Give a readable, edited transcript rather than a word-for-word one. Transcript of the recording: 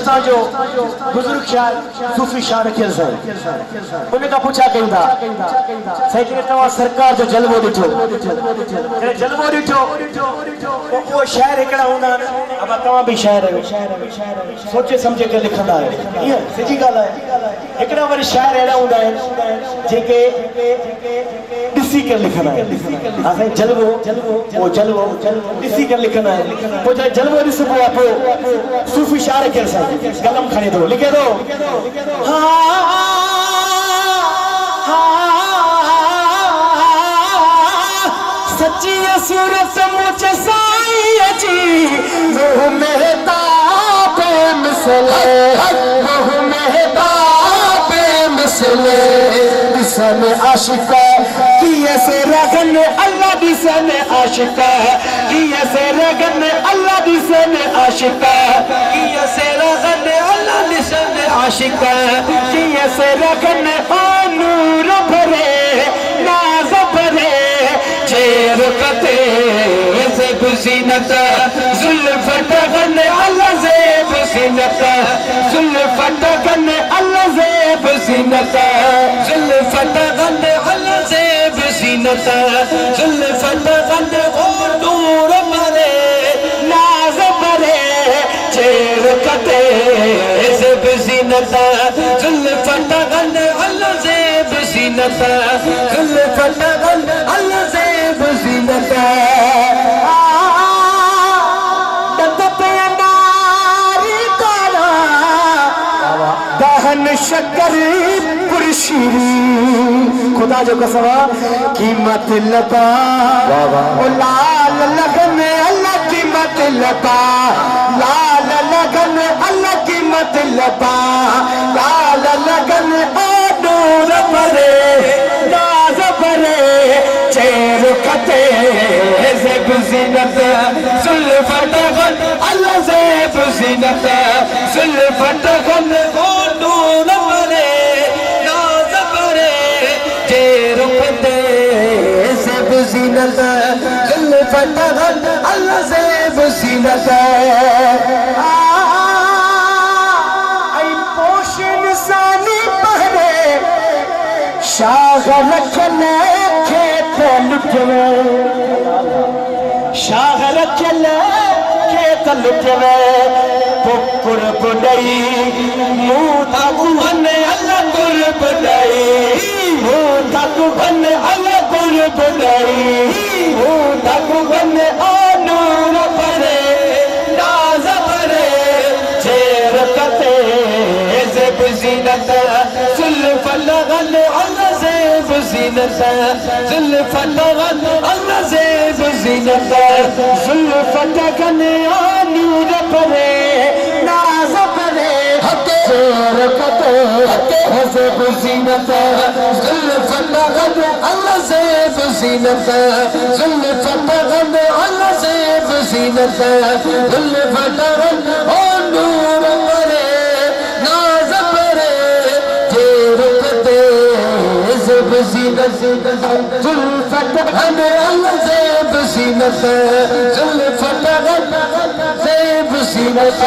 बलूचिस्तान जो बुजुर्ग शायर सूफी शायर रखियल साईं उन्हें का पूछा कहिंदा साईं जने तवा सरकार जो जलवो दिठो जने जलवो दिठो वो शायर एकड़ा हुंदा अब तवा भी शायर है सोचे समझे के लिखंदा है ये सच्ची गाल है एकड़ा वरी शायर एड़ा हुंदा है जेके दिसी के लिखंदा है हां साईं जलवो दिसी के लिखंदा है वो जलवो दिसबो आपो सूफी शायर के साईं कलम खणे दो लिखे दो सच्ची सूरत मुझे साईं जी मुँह में ताबे मिसले मुँह में ताबे मिसले दिसन आशिका किए से रगन अल्लाह दिसन आशिका किए से रगन अल्लाह दिसन आशिका किए से रगन अल्लाह दिसन आशिका किए से रगन नूर भरे नाज भरे चेर कते ज़ेब ज़ीनत ज़ुल्फ़ तगन अल्लाह ज़ेब ज़ीनत ज़ुल्फ़ तगन अल्लाह ज़ेब ज़ीनत ज़ुल्फ़ तगन अल्लाह ज़ेब ज़ीनत ज़ुल्फ़ तगन नूर भरे नाज भरे चेर कते ज़ेब ज़ीनत ज़ुल्फ़ तगन अल्लाह ज़ेब ज़ीनत ज़ुल्फ़ तगन अल्लाह ज़ेब ज़ीनत दहन शक्कर पुरशीरी खुदा जो कसवा कीमत लता ओ लाल लगन अल्लाह कीमत लता लाल लगन अल्लाह कीमत लता लाल लगन नूर भरे नाज भरे चेर कते ज़ेब ज़ीनत ज़ुल्फ़ तगन अल्लाह ज़ेब ज़ीनत ज़ुल्फ़ तगन नूर भरे नाज भरे चेर कते ज़ेब ज़ीनत ज़ुल्फ़ तगन अल्लाह ज़ेब ज़ीनत शाह रखले खेत लुटवे शाह रखले खेत लुटवे पुकुर बुडई मुँह गुभन अल्लाह गुर बुडई मुँह गुभन अल्लाह गुर बुडई मुँह गुभन नूर भरे नाज भरे चेर कते ज़ेब ज़ीनत ज़ुल्फ़ तगन अल्लाह ज़ेब ज़ीनत ज़ुल्फ़ तगन अल्लाह ज़ेब ज़ीनत ज़ुल्फ़ तगन नूर भरे नाज भरे चेर कते ज़ेब ज़ीनत ज़ुल्फ़ तगन अल्लाह ज़ेब ज़ीनत ज़ुल्फ़ तगन अल्लाह ज़ेब ज़ीनत ज़ुल्फ़ तगन नूर भरे नाज भरे चेर कते ज़ेब ज़ीनत ज़ुल्फ़ तगन अल्लाह ज़ेब ज़ीनत ज़ुल्फ़ तगन ज़ेब ज़ीनत